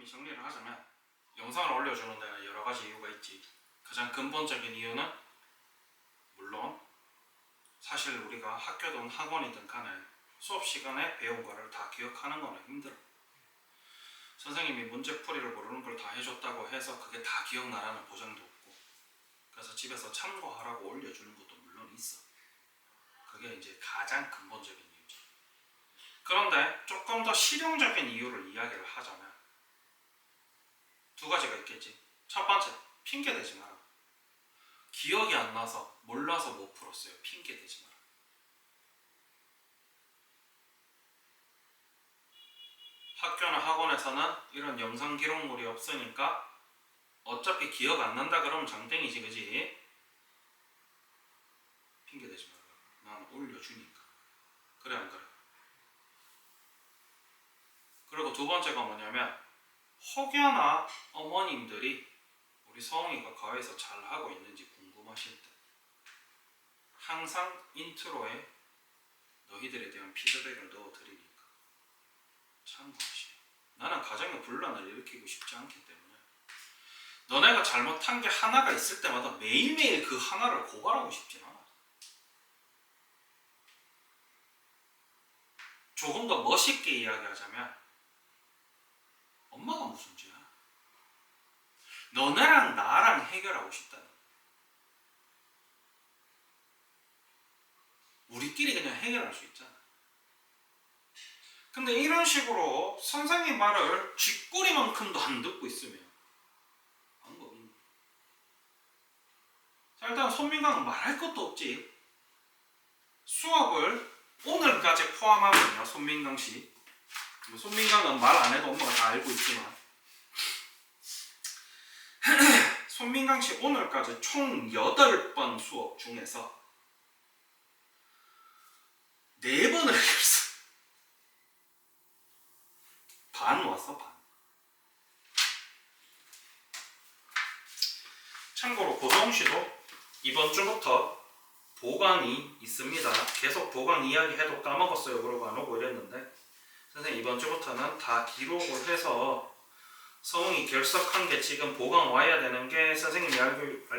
선생님이 정리를 하자면 영상을 올려주는 데는 여러 가지 이유가 있지. 가장 근본적인 이유는 물론 사실 우리가 학교든 학원이든 간에 수업 시간에 배운 거를 다 기억하는 거는 힘들어. 선생님이 문제풀이를 모르는 걸 다 해줬다고 해서 그게 다 기억나라는 보장도 없고, 그래서 집에서 참고하라고 올려주는 것도 물론 있어. 그게 이제 가장 근본적인 이유죠. 그런데 조금 더 실용적인 이유를 이야기를 하자면 두 가지가 있겠지. 첫 번째, 핑계 대지 마라. 기억이 안 나서 몰라서 못 풀었어요. 핑계 대지 마라. 학교나 학원에서는 이런 영상 기록물이 없으니까 어차피 기억 안 난다 그러면 장땡이지, 그지? 핑계 대지 마라. 난 올려주니까. 그래 안 그래? 그리고 두 번째가 뭐냐면, 혹여나 어머님들이 우리 서웅이가 과외에서 잘하고 있는지 궁금하실 때 항상 인트로에 너희들에 대한 피드백을 넣어드리니까 참고하시오. 나는 가정의 분란을 일으키고 싶지 않기 때문에 너네가 잘못한 게 하나가 있을 때마다 매일매일 그 하나를 고발하고 싶진 않아. 조금 더 멋있게 이야기하자면, 엄마가 무슨 죄야? 너네랑 나랑 해결하고 싶다는, 우리끼리 그냥 해결할 수 있잖아. 근데 이런 식으로 선생님 말을 쥐꼬리만큼도 안 듣고 있으면 방법이 있는 거야. 자, 일단 손민강은 말할 것도 없지. 수업을 오늘까지 포함하면요, 손민강씨, 손민강은 말 안 해도 엄마가 다 알고 있지만 손민강씨 오늘까지 총 8번 수업 중에서 4번을 이겼어. 반 왔어, 반. 참고로 고정씨도 이번 주부터 보강이 있습니다. 계속 보강 이야기해도 까먹었어요 그러고 안 오고 이랬는데, 선생님 이번 주부터는 다 기록을 해서 서웅이 결석한 게 지금 보강 와야 되는 게, 선생님이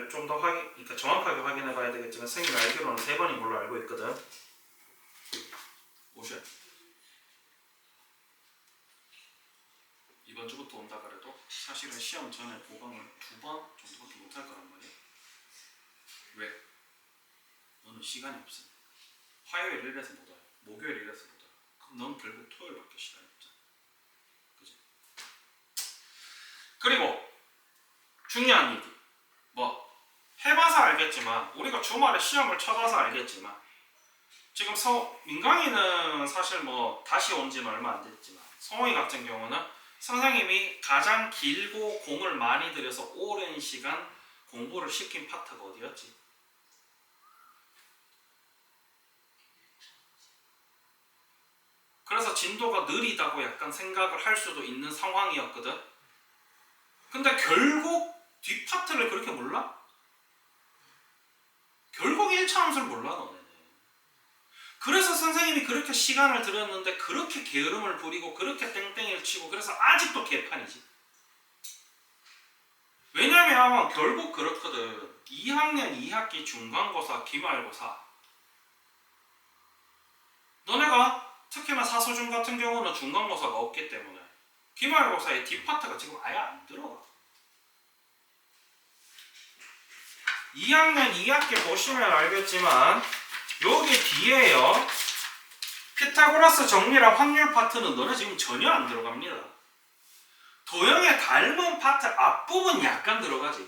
좀 더 그러니까 정확하게 확인해 봐야 되겠지만 선생님이 알기로는 3번인 걸로 알고 있거든. 오셔. 이번 주부터 온다 그래도 사실은 시험 전에 보강을 2번 정도밖에 못 할 거란 말이야. 왜? 너는 시간이 없어. 화요일 1에서 못 와요. 목요일 1에서 못 와요. 그럼 넌 결국 토요일밖에 시간이 없잖아. 그지? 그리고 중요한 얘기, 뭐 해봐서 알겠지만, 우리가 주말에 시험을 쳐봐서 알겠지만, 지금 민강이는 사실 뭐 다시 온 지는 얼마 안 됐지만, 성호이 같은 경우는 선생님이 가장 길고 공을 많이 들여서 오랜 시간 공부를 시킨 파트가 어디였지? 그래서 진도가 느리다고 약간 생각을 할 수도 있는 상황이었거든. 근데 결국 뒷파트를 그렇게 몰라? 결국 1차 함수를 몰라 너네는. 그래서 선생님이 그렇게 시간을 들였는데 그렇게 게으름을 부리고 그렇게 땡땡이를 치고, 그래서 아직도 개판이지. 왜냐면 결국 그렇거든. 2학년 2학기 중간고사, 기말고사, 너네가 특히나 사소중 같은 경우는 중간고사가 없기 때문에 기말고사의 뒷파트가 지금 아예 안 들어가. 2학년 2학기 보시면 알겠지만 여기 뒤에요, 피타고라스 정리랑 확률 파트는 너네 지금 전혀 안 들어갑니다. 도형의 닮은 파트 앞부분 약간 들어가지.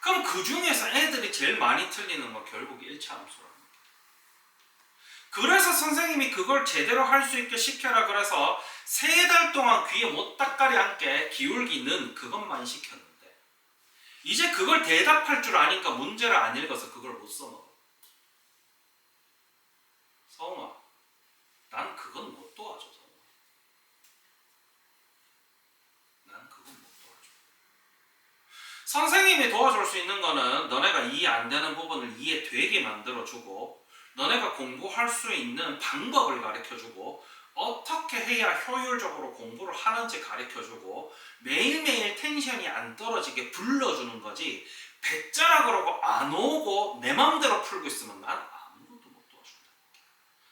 그럼 그 중에서 애들이 제일 많이 틀리는 건 결국 1차 함수라는 거야. 그래서 선생님이 그걸 제대로 할 수 있게 시켜라 그래서 3달 동안 귀에 못 닦아리 앉게 기울기는 그것만 시켰는데, 이제 그걸 대답할 줄 아니까 문제를 안 읽어서 그걸 못 써먹어. 서웅아, 난 그건 못 도와줘. 난 그건 못 도와줘. 선생님이 도와줄 수 있는 거는 너네가 이해 안 되는 부분을 이해되게 만들어주고, 너네가 공부할 수 있는 방법을 가르쳐주고, 어떻게 해야 효율적으로 공부를 하는지 가르쳐주고 매일매일 텐션이 안 떨어지게 불러주는 거지. 배짜라 그러고 안 오고 내 마음대로 풀고 있으면 난 아무것도 못 도와준다.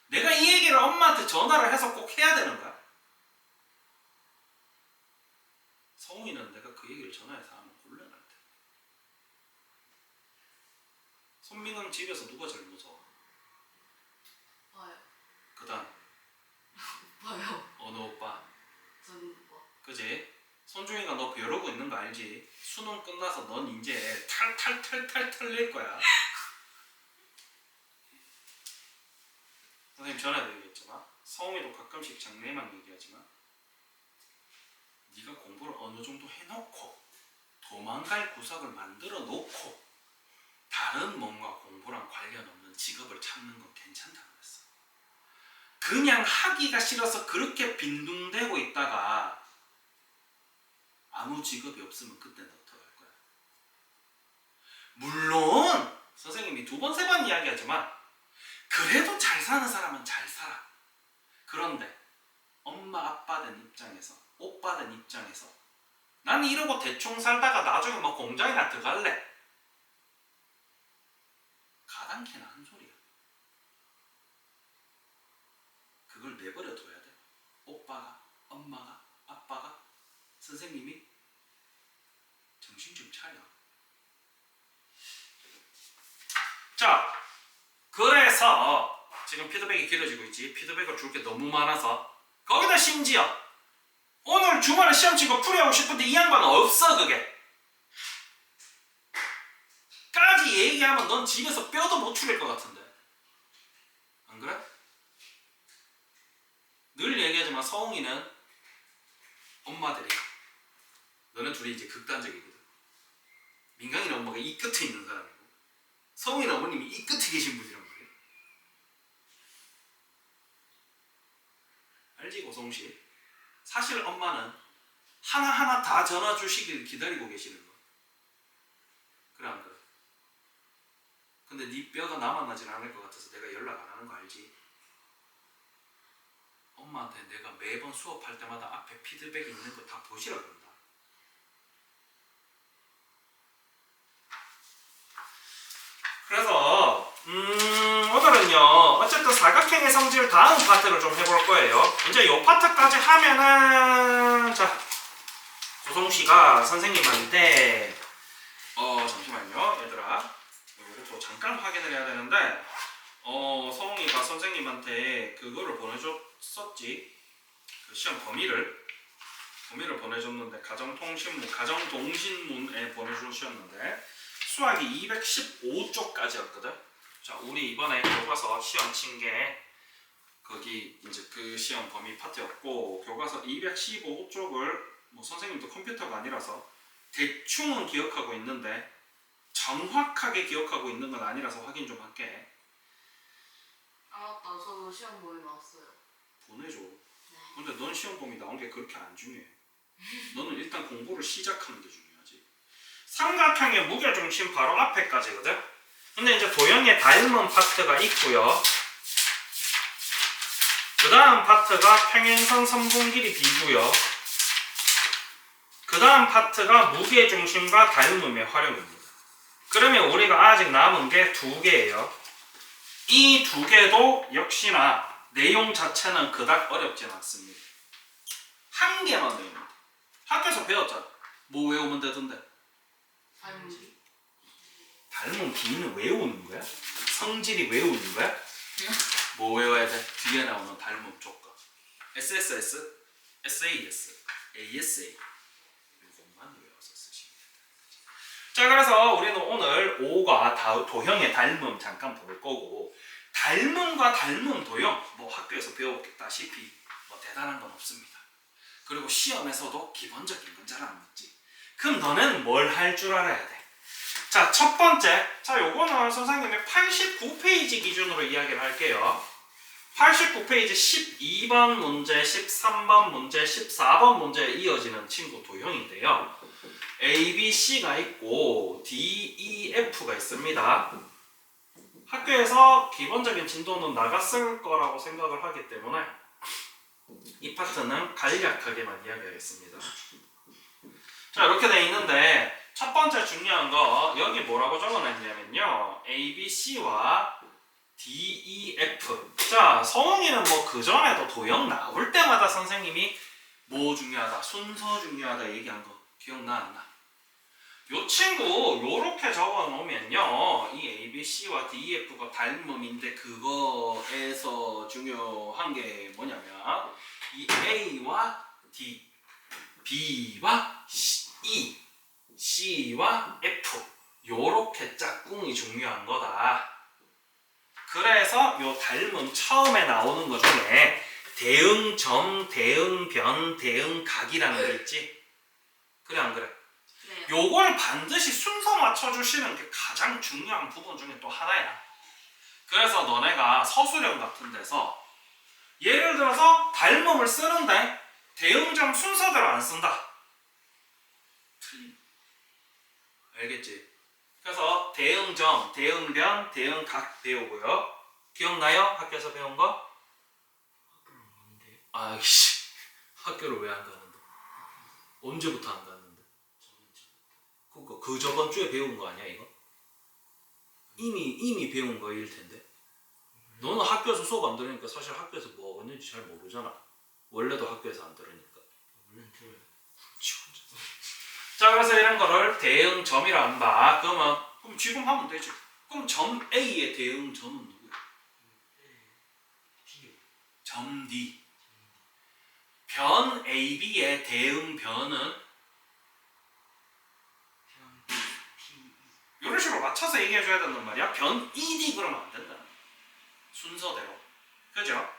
내가 이 얘기를 엄마한테 전화를 해서 꼭 해야 되는 거야? 성훈이는 내가 그 얘기를 전화해서 하면 곤란할 테. 손민은 집에서 누가 제일 무서워? 오빠요. 그 다음 오빠요. 어느 오빠? 전 오빠. 그지? 손중이가 너 벼르고 있는 거 알지? 수능 끝나서 넌 이제 탈탈탈탈 털릴 거야. 선생님 전에도 얘기했지만 성훈이도 가끔씩 장래만 얘기하지만 네가 공부를 어느 정도 해놓고 도망갈 구석을 만들어 놓고 다른 뭔가 공부랑 관련 없는 직업을 찾는 건 괜찮다고 했어. 그냥 하기가 싫어서 그렇게 빈둥대고 있다가 아무 직업이 없으면 그때는 어떡할 거야? 물론 선생님이 2번, 3번 이야기하지만 그래도 잘 사는 사람은 잘 살아. 그런데 엄마 아빠 된 입장에서 오빠 된 입장에서 난 이러고 대충 살다가 나중에 뭐 공장이나 들어갈래. 가당키나 한 소리야. 그걸 내버려 둬야 돼. 오빠가, 엄마가, 아빠가, 선생님이 정신 좀 차려. 자, 그래서 지금 피드백이 길어지고 있지. 피드백을 줄 게 너무 많아서 거기다 심지어 오늘 주말에 시험 치고 풀이하고 싶은데 이 양반은 없어. 그게 까지 얘기하면 넌 집에서 뼈도 못 추릴 것 같은데 안 그래? 늘 얘기하지만 서웅이는 엄마들이 너네 둘이 이제 극단적이거든. 민강이는 엄마가 이 끝에 있는 사람이고 서웅이는 어머님이 이 끝에 계신 분이란 말이야. 알지 고성씨? 사실 엄마는 하나하나 다 전화 주시길 기다리고 계시는 거야. 그래 안 그래? 근데 네 뼈가 남아나질 않을 것 같아서 내가 연락 안 하는 거 알지? 엄마한테 내가 매번 수업할 때마다 앞에 피드백이 있는 거 다 보시라 그런다. 그래서 오늘은요 어쨌든 사각형의 성질 다음 파트를 좀 해볼 거예요. 이제 요 파트까지 하면은 자 고성씨가 선생님한테 잠시만요 얘들아 이것도 잠깐 확인을 해야 되는데 성웅이가 선생님한테 그거를 보내줬었지. 그 시험 범위를 보내줬는데 가정동신문에 보내주셨는데 수학이 215쪽까지였거든. 자, 우리 이번에 교과서 시험 친 게 거기 이제 그 시험 범위 파트였고 교과서 215쪽을 뭐 선생님도 컴퓨터가 아니라서 대충은 기억하고 있는데 정확하게 기억하고 있는 건 아니라서 확인 좀 할게. 아 맞다. 저도 시험 보이 나왔어요. 보내줘. 네. 근데 넌 시험 범위 나온 게 그렇게 안 중요해. 너는 일단 공부를 시작하는 게 중요하지. 삼각형의 무게중심 바로 앞에까지거든. 근데 이제 도형의 닮은 파트가 있고요. 그 다음 파트가 평행선 선분 길이 비고요. 그 다음 파트가 무게중심과 닮음의 활용입니다. 그러면 우리가 아직 남은 게 2개예요. 이 2개도 역시나 내용 자체는 그닥 어렵진 않습니다. 한 개만 외우면 돼. 학교에서 배웠잖아. 뭐 외우면 되던데? 닮은비. 닮은 비는 외우는 거야? 성질이 외우는 거야? 뭐 외워야 돼? 뒤에 나오는 닮은 조건. SSS, SAS, ASA 이것만 외워서 쓰시면 됩니다. 자, 그래서 우리는 오늘 5과 도형의 닮음 잠깐 볼 거고 닮음과 닮음 도형 뭐 학교에서 배웠다시피 뭐 대단한 건 없습니다. 그리고 시험에서도 기본적인 건 잘 안 묻지. 그럼 너는 뭘 할 줄 알아야 돼? 자, 첫 번째. 자, 요거는 선생님이 89페이지 기준으로 이야기를 할게요. 89페이지 12번 문제, 13번 문제, 14번 문제에 이어지는 친구 도형인데요. A, B, C가 있고 D, E, F가 있습니다. 학교에서 기본적인 진도는 나갔을 거라고 생각을 하기 때문에 이 파트는 간략하게만 이야기하겠습니다. 자, 이렇게 돼 있는데 첫 번째 중요한 거 여기 뭐라고 적어놨냐면요. A, B, C와 D, E, F. 자, 서웅이는 뭐 그전에도 도형 나올 때마다 선생님이 뭐 중요하다, 순서 중요하다 얘기한 거 기억나 안 나? 요 친구 요렇게 적어 놓으면요. 이 A, B, C와 D, E, F가 닮음인데 그거에서 중요한 게 뭐냐면 이 A와 D, B와 E, C와 F 요렇게 짝꿍이 중요한 거다. 그래서 요 닮음 처음에 나오는 것 중에 대응점, 대응변, 대응각이라는 게 있지? 그래 안 그래? 그래요. 요걸 반드시 순서 맞춰주시는 게 가장 중요한 부분 중에 또 하나야. 그래서 너네가 서술형 같은 데서 예를 들어서 닮음을 쓰는데 대응점 순서대로 안 쓴다. 틀림. 알겠지? 그래서 대응점, 대응변, 대응각 배우고요. 기억나요? 학교에서 배운 거? 아이씨, 학교를 왜 안 가는데? 언제부터 안 갔는데? 그거 그 저번 주에 배운 거 아니야 이거? 이미 배운 거일 텐데. 너는 학교에서 수업 안 들으니까 사실 학교에서 뭐 했는지 잘 모르잖아. 원래도 학교에서 안 들으니까. 원래는 들어요. 자, 그래서 이런 거를 대응점이라 한다. 그럼 지금 하면 되지. 그럼 점 A의 대응점은 누구야? 점 D. 변 AB의 대응변은 이런 식으로 맞춰서 얘기해줘야 된단 말이야. 변 ED 그러면 안 된다. 순서대로. 그죠?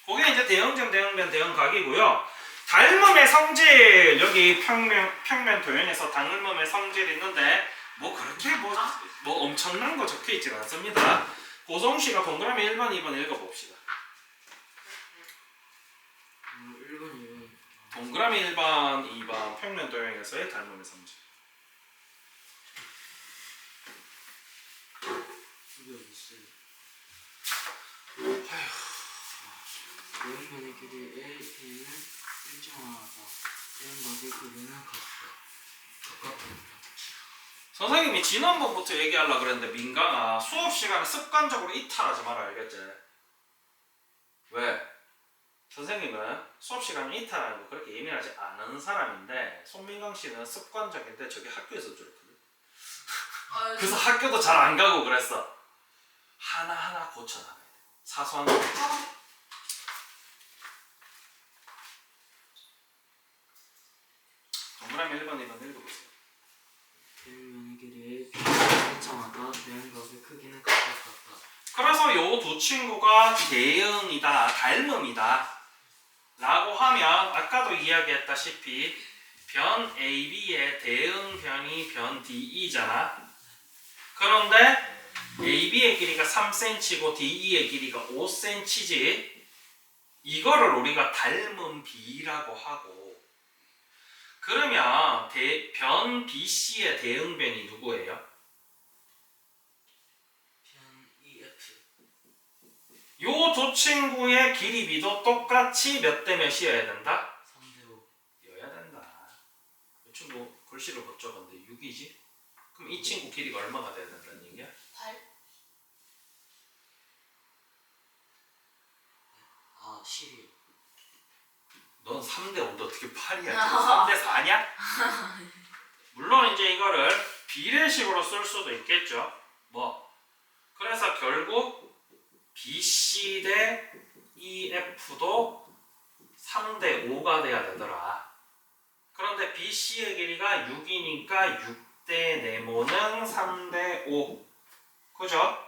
그게 이제 대응점, 대응변, 대응각이고요. 닮음의 성질, 여기 평면 도형에서 닮음의 성질이 있는데 뭐 그렇게 뭐 엄청난 거 적혀 있질 않습니다. 고성우 씨가 동그라미 1번, 2번 읽어봅시다. 1번이요. 동그라미 1번, 2번 평면 도형에서의 닮음의 성질. 이게 어디 있어요? 대응변의 길이 A, B는 일정하다. 대응각의 길이는 같다. 선생님이 지난번부터 얘기하려고 그랬는데 민강아, 수업 시간에 습관적으로 이탈하지 마라. 알겠지? 왜? 선생님은 수업 시간에 이탈하는 거 그렇게 예민하지 않은 사람인데 손민강 씨는 습관적인데 저게 학교에서 저렇거든. 그래서 학교도 잘 안 가고 그랬어. 하나하나 고쳐나가야 돼. 사소한 거. 동그라미 1번, 2번 읽어보세요. 대응변의 길이 A, B는 일정하다. 대응각의 크기는 같다. 그래서 요 두 친구가 대응이다, 닮음이다 라고 하면 아까도 이야기했다시피 변 AB의 대응변이 변 DE잖아. 그런데 AB의 길이가 3cm고 DE의 길이가 5cm지. 이거를 우리가 닮음 B라고 하고, 그러면 변 BC의 대응변이 누구예요? 변 EF. 요 두 친구의 길이 B도 똑같이 몇 대 몇이어야 된다? 3대5. 여야 된다. 이 친구 글씨를 못 적었는데 6이지? 그럼 이 친구 길이가 얼마가 돼야 된다는 얘기야? 8. 아, 10이요. 넌 3대 5인데 어떻게 8이야? 3대 4냐? 물론 이제 이거를 비례식으로 쓸 수도 있겠죠. 뭐 그래서 결국 BC 대 EF도 3대 5가 돼야 되더라. 그런데 BC의 길이가 6이니까 6대 네모는 3대 5. 그죠?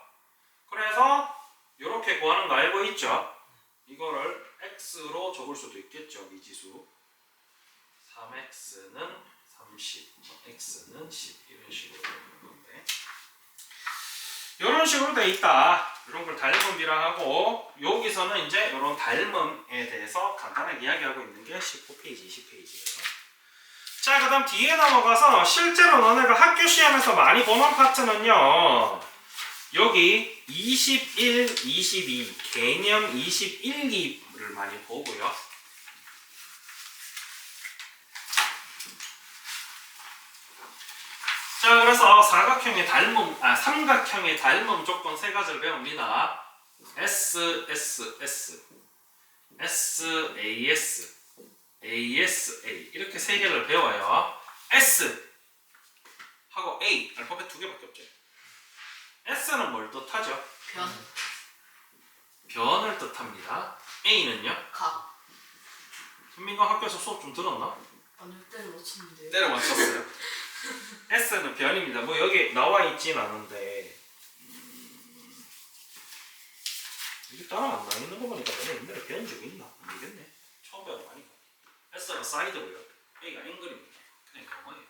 그래서 이렇게 구하는 거 알고 있죠? 이거를 x로 적을 수도 있겠죠. 미지수 3x는 30, x는 10 이런 식으로 되는 건데, 이런 식으로 돼 있다. 이런 걸 닮음이라 하고, 여기서는 이제 이런 닮음에 대해서 간단하게 이야기하고 있는 게 19페이지, 20페이지예요. 자, 그 다음 뒤에 넘어가서 실제로 너네가 학교 시험에서 많이 보는 파트는요, 여기 21, 22 개념 21기를 많이 보고요. 자, 그래서 삼각형의 닮음 조건 세 가지를 배웁니다. SSS, SAS, ASA 이렇게 세 개를 배워요. S 하고 A 알파벳 두 개밖에 없죠. S는 뭘 뜻하죠? 변을 뜻합니다. A는요? 각. 선민과 학교에서 수업 좀 들었나? 아니요, 때를 못 쳤는데요. 때려 맞췄어요. S는 변입니다. 뭐 여기 나와 있진 않은데 이게 따라 안 나있는 거 보니까 너네 옛날에 배운 적이 있나? 모르겠네. 처음 배운 거 아닌가? S가 사이드고요. A가 앵글입니다. 그냥 영어예요.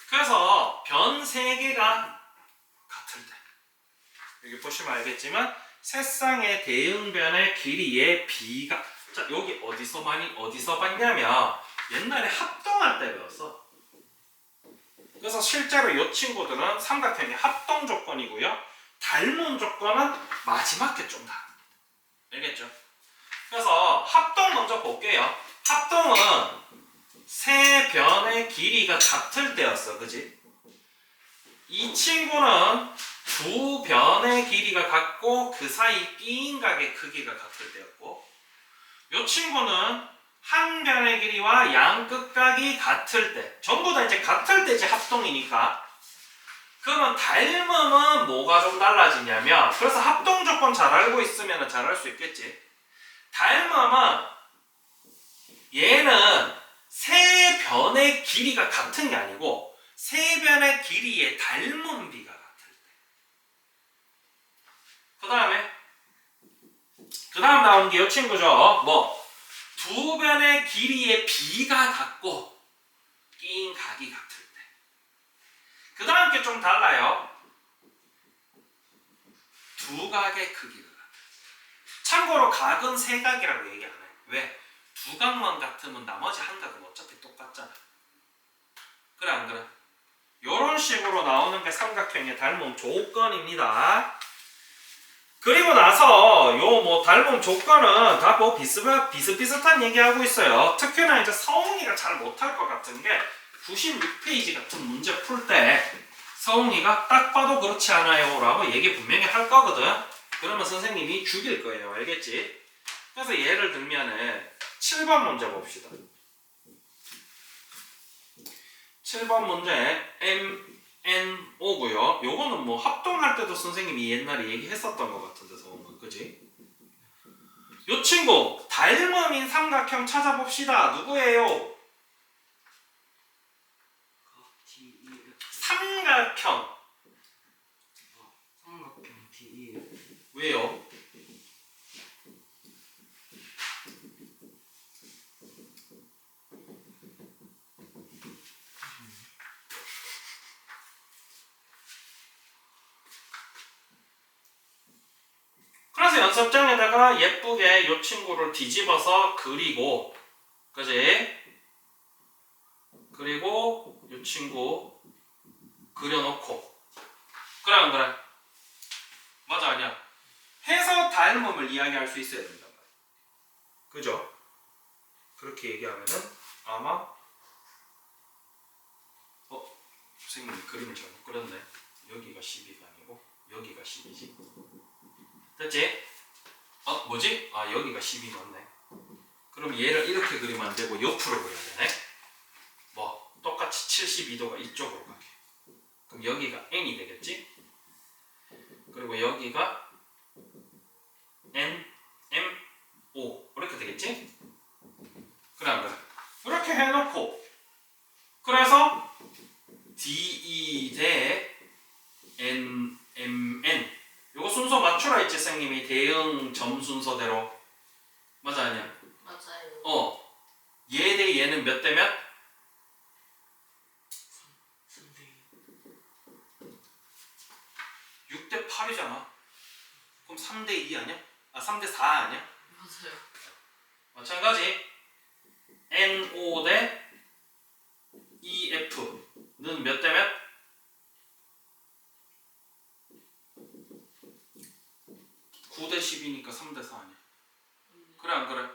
그래서 변 세 개가 같을 때 여기 보시면 알겠지만 세쌍의 대응변의 길이의 비가 자 여기 어디서 봤냐면 옛날에 합동할 때 배웠어. 그래서 실제로 이 친구들은 삼각형의 합동 조건이고요. 닮은 조건은 마지막 게 좀 다릅니다. 알겠죠? 그래서 합동 먼저 볼게요. 합동은 세 변의 길이가 같을 때였어. 그지? 이 친구는 두 변의 길이가 같고 그 사이 끼인각의 크기가 같을 때였고 이 친구는 한 변의 길이와 양 끝각이 같을 때 전부 다 이제 같을 때 이제 합동이니까 그러면 닮음은 뭐가 좀 달라지냐면 그래서 합동 조건 잘 알고 있으면 잘 알 수 있겠지. 닮음은 얘는 세 변의 길이가 같은 게 아니고 세 변의 길이의 닮은 비가 같을 때. 그 다음 나오는 게 이 친구죠. 뭐 두 변의 길이의 비가 같고 끼인 각이 같을 때. 그 다음 게 좀 달라요. 두 각의 크기가 같아요. 참고로 각은 세 각이라고 얘기 안 해요. 왜? 두 각만 같으면 나머지 한 각은 어차피 똑같잖아. 그래 안 그래? 이런 식으로 나오는 게 삼각형의 닮음 조건입니다. 그리고 나서 요 뭐 닮음 조건은 다 뭐 비슷비슷한 얘기하고 있어요. 특히나 이제 서웅이가 잘 못할 것 같은 게 96페이지 같은 문제 풀 때 서웅이가 딱 봐도 그렇지 않아요 라고 얘기 분명히 할 거거든. 그러면 선생님이 죽일 거예요. 알겠지? 그래서 예를 들면은 7번 문제 봅시다. 7번 문제 MNO고요. 요거는 뭐 합동할 때도 선생님이 옛날에 얘기했었던 것 같은데 서웅아, 그지? 요 친구 닮음인 삼각형 찾아봅시다. 누구예요? 삼각형. 삼각형 DEF. 왜요? 그래서 연습장에다가 예쁘게 이 친구를 뒤집어서 그리고, 그지? 그리고 이 친구 그려놓고. 그래 안 그래? 맞아 아니야? 해서 닮음을 이야기할 수 있어야 된단 말이야. 그죠? 그렇게 얘기하면은 아마 선생님이 그림을 잘못 그렸네. 여기가 12가 아니고 여기가 12지. 됐지? 뭐지? 여기가 12 맞네. 그럼 얘를 이렇게 그리면 안 되고 옆으로 그려야 되네. 뭐 똑같이 72도가 이쪽으로 가게. 그럼 여기가 n이 되겠지? 그리고 여기가 n, m, o 이렇게 되겠지? 그래 안 그래? 이렇게 해놓고 그래서 DE 대 N, M, N 요거 순서 맞추라 했지 선생님이 대응 점 순서대로. 맞아 아니야? 맞아요. 얘 대 얘는 몇 대 몇? 6대 8이잖아. 그럼 3대 2 아니야? 3대 4 아니야? 맞아요. 마찬가지 NO 대 EF는 몇 대 몇? 9 대 10이니까 3대 4 아니야? 그래 안 그래?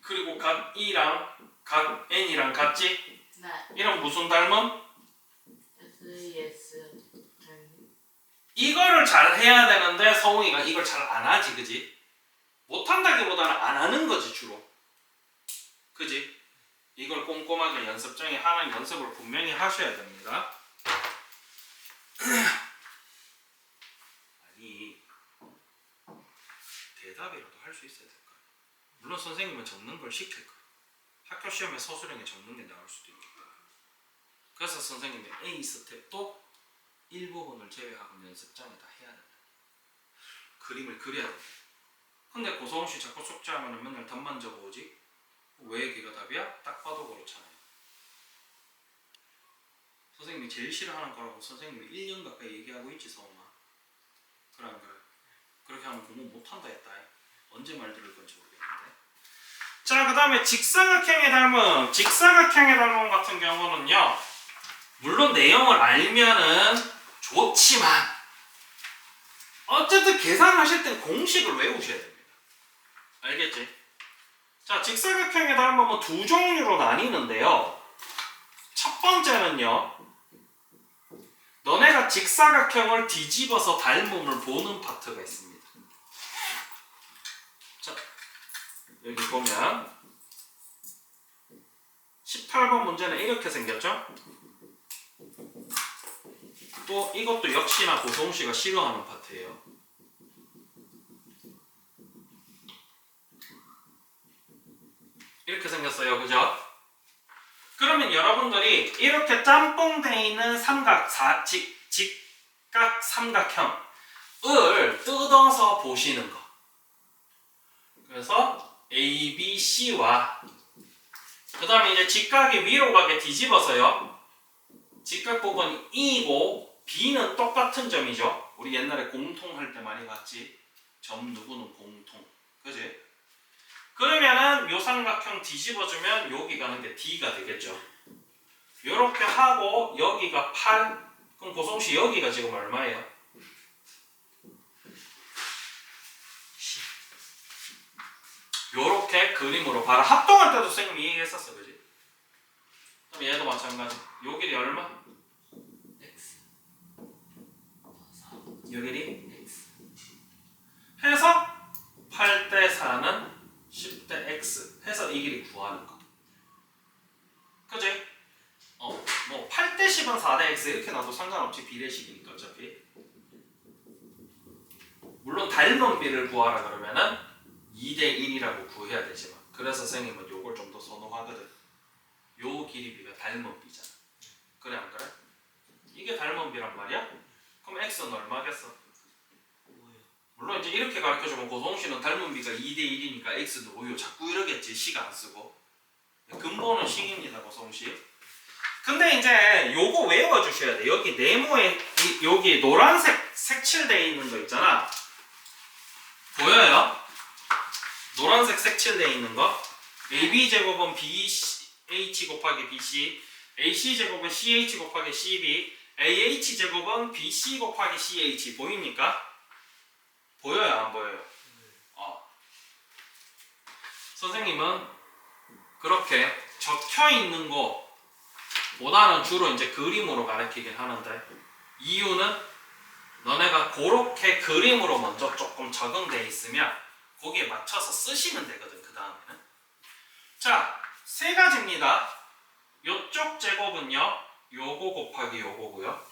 그리고 각 E랑 각 N이랑 같지? 네. 네. 이런 무슨 닮음? SES. 이거를 잘 해야 되는데 성웅이가 이걸 잘 안 하지, 그지? 못한다기보다는 안 하는 거지 주로, 그지? 이걸 꼼꼼하게 연습장에 하는 연습을 분명히 하셔야 됩니다. 아니, 대답이라도 할 수 있어야 될까? 물론 선생님은 적는 걸 시킬 거야. 학교 시험에 서술형에 적는 게 나올 수도 있겠다. 그래서 선생님이 A 스텝도 일부분을 제외하고 연습장에 다 해야 된다. 그림을 그려야 된다. 근데 고성훈 씨 자꾸 숙제하면 맨날 답만 적어오지? 왜 걔가 답이야? 딱 봐도 그렇잖아요. 선생님이 제일 싫어하는 거라고 선생님이 1년 가까이 얘기하고 있지, 성훈아. 그래 안 그래? 그렇게 하면 공부 못한다 했다. 언제 말 들을 건지 모르겠는데. 자, 그 다음에 직사각형의 닮음. 직사각형의 닮음 같은 경우는요, 물론 내용을 알면은 좋지만 어쨌든 계산하실 땐 공식을 외우셔야 됩니다. 알겠지? 자, 직사각형의 닮음은 두 종류로 나뉘는데요. 첫 번째는요, 너네가 직사각형을 뒤집어서 닮음을 보는 파트가 있습니다. 자, 여기 보면 18번 문제는 이렇게 생겼죠? 또 이것도 역시나 고성훈 씨가 싫어하는 파트예요. 이렇게 생겼어요, 그죠? 그러면 여러분들이 이렇게 짬뽕 돼 있는 직각 삼각형을 뜯어서 보시는 거. 그래서 A, B, C와 그 다음에 이제 직각이 위로 가게 뒤집어서요. 직각 부분이 E고 B는 똑같은 점이죠. 우리 옛날에 공통할 때 많이 봤지. 점 누구는 공통. 그지? 그러면은 요 삼각형 뒤집어주면 여기 가는 게 D가 되겠죠. 요렇게 하고 여기가 8. 그럼 고성씨 여기가 지금 얼마예요? 10. 요렇게 그림으로 봐라. 합동할 때도 선생님이 얘기했었어, 그지? 그럼 얘도 마찬가지. 요 길이 얼마? X. 요 길이? X. 해서 8대 4는 10대 X 해서 이 길이 구하는 거. 그지? 뭐 8대 10은 4대 X 이렇게 놔도 상관없지. 비례식이니까 어차피. 물론 닮은 비를 구하라 그러면은 2대 1이라고 구해야 되지만, 그래서 선생님은 요걸 좀 더 선호하거든. 요 길이비가 닮은 비잖아. 그래 안 그래? 이게 닮은 비란 말이야? 그럼 X는 얼마겠어? 물론 이제 이렇게 가르쳐주면 고성훈 씨는 닮은 비가 2대 1이니까 X도 5요. 자꾸 이러겠지. 시가 안 쓰고. 근본은 식입니다, 고성훈 씨. 근데 이제 요거 외워주셔야 돼. 여기 네모에 여기 노란색 색칠되어 있는 거 있잖아. 보여요? 노란색 색칠되어 있는 거. AB 제곱은 BH 곱하기 BC, AC 제곱은 CH 곱하기 CB, AH 제곱은 BC 곱하기 CH. 보입니까? 보여요, 안 보여요? 선생님은 그렇게 적혀 있는 거보다는 주로 이제 그림으로 가르치긴 하는데, 이유는 너네가 그렇게 그림으로 먼저 조금 적응돼 있으면 거기에 맞춰서 쓰시면 되거든, 그 다음에는. 자, 세 가지입니다. 요쪽 제곱은요, 요거 곱하기 요거고요.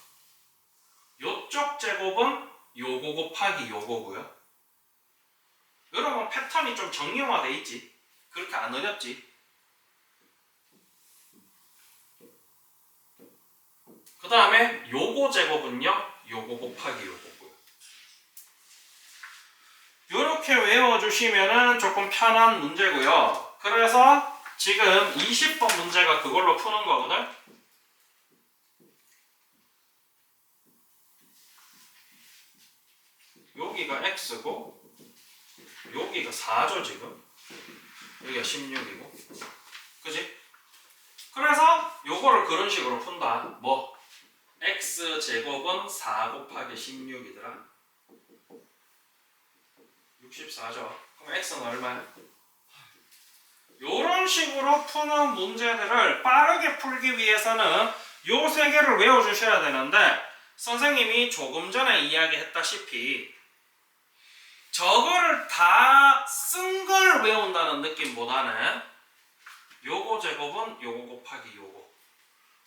요쪽 제곱은 요거 곱하기 요거고요. 여러분 패턴이 좀 정형화돼 있지? 그렇게 안 어렵지? 그 다음에 요거 제곱은요, 요거 곱하기 요거고요. 요렇게 외워주시면은 조금 편한 문제고요. 그래서 지금 20번 문제가 그걸로 푸는 거거든? 여기가 X고 여기가 4죠 지금. 여기가 16이고. 그지? 그래서 요거를 그런 식으로 푼다. 뭐? X 제곱은 4 곱하기 16이더라. 64죠. 그럼 X는 얼마야? 요런 요런 식으로 푸는 문제들을 빠르게 풀기 위해서는 요 세 개를 외워주셔야 되는데 선생님이 조금 전에 이야기했다시피 저거를 다 쓴 걸 외운다는 느낌보다는 요거 제곱은 요거 곱하기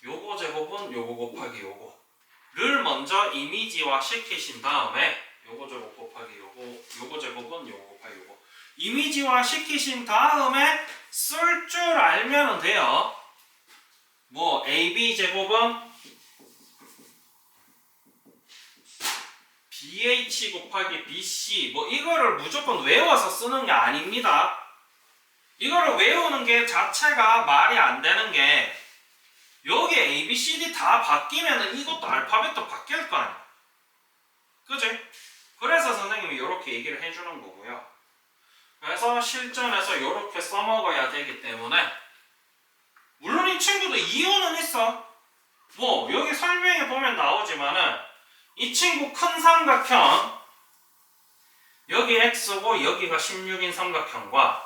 요거 제곱은 요거 곱하기 요거를 먼저 이미지화 시키신 다음에 요거 제곱 곱하기 요거 제곱은 요거 곱하기 요거 이미지화 시키신 다음에 쓸 줄 알면 돼요. 뭐 AB 제곱은 BH 곱하기 BC 뭐 이거를 무조건 외워서 쓰는 게 아닙니다. 이거를 외우는 게 자체가 말이 안 되는 게 여기 ABCD 다 바뀌면은 이것도 알파벳도 바뀔 거 아니야. 그지? 그래서 선생님이 이렇게 얘기를 해주는 거고요. 그래서 실전에서 이렇게 써먹어야 되기 때문에 물론 이 친구도 이유는 있어. 뭐 여기 설명에 보면 나오지만은 이 친구 큰 삼각형 여기 X고 여기가 16인 삼각형과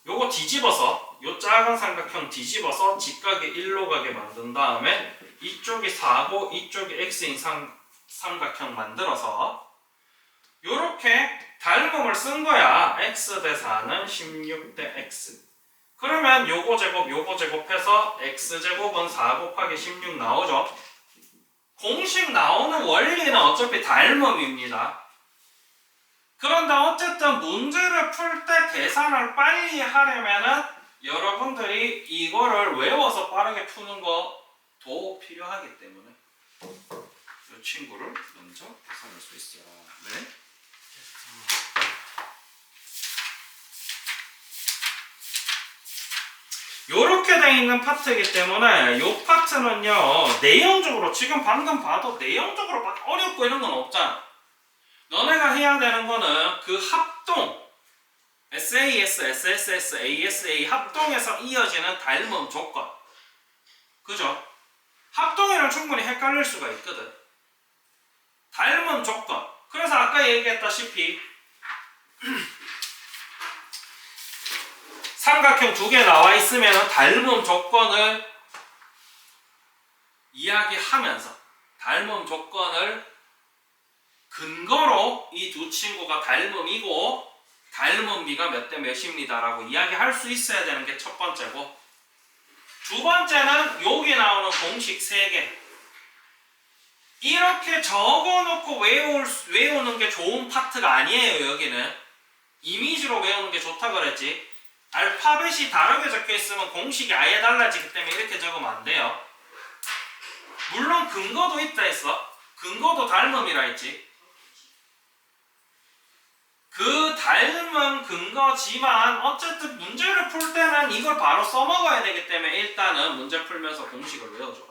요거 뒤집어서 요 작은 삼각형 뒤집어서 직각이 1로 가게 만든 다음에 이쪽이 4고 이쪽이 X인 삼각형 만들어서 요렇게 닮음을 쓴 거야. X 대 4는 16 대 X. 그러면 요거 제곱해서 X제곱은 4 곱하기 16 나오죠. 공식 나오는 원리는 어차피 닮음입니다. 그런데 어쨌든 문제를 풀 때 계산을 빨리 하려면은 여러분들이 이거를 외워서 빠르게 푸는 것도 필요하기 때문에 이 친구를 먼저 계산할 수 있어요. 네. 요렇게 돼 있는 파트이기 때문에 요 파트는요 내용적으로 지금 방금 봐도 내용적으로 막 어렵고 이런 건 없잖아. 너네가 해야 되는 거는 그 합동 SAS, SSS, ASA 합동에서 이어지는 닮음 조건. 그죠? 합동이랑 충분히 헷갈릴 수가 있거든. 닮음 조건. 그래서 아까 얘기했다시피 삼각형 두 개 나와 있으면 닮음 조건을 이야기하면서 닮음 조건을 근거로 이 두 친구가 닮음이고 닮음비가 몇 대 몇입니다 라고 이야기할 수 있어야 되는 게 첫 번째고, 두 번째는 여기 나오는 공식 3개 이렇게 적어놓고 외우는 게 좋은 파트가 아니에요. 여기는 이미지로 외우는 게 좋다 그랬지. 알파벳이 다르게 적혀 있으면 공식이 아예 달라지기 때문에 이렇게 적으면 안 돼요. 물론 근거도 있다 했어. 근거도 닮음이라 했지. 그 닮은 근거지만 어쨌든 문제를 풀 때는 이걸 바로 써먹어야 되기 때문에 일단은 문제 풀면서 공식을 외워줘라.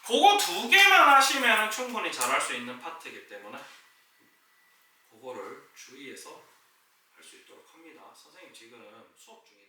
그거 2개만 하시면 충분히 잘할 수 있는 파트이기 때문에 그거를 주의해서 할 수 있도록 합니다. 선생님 지금 수업 중에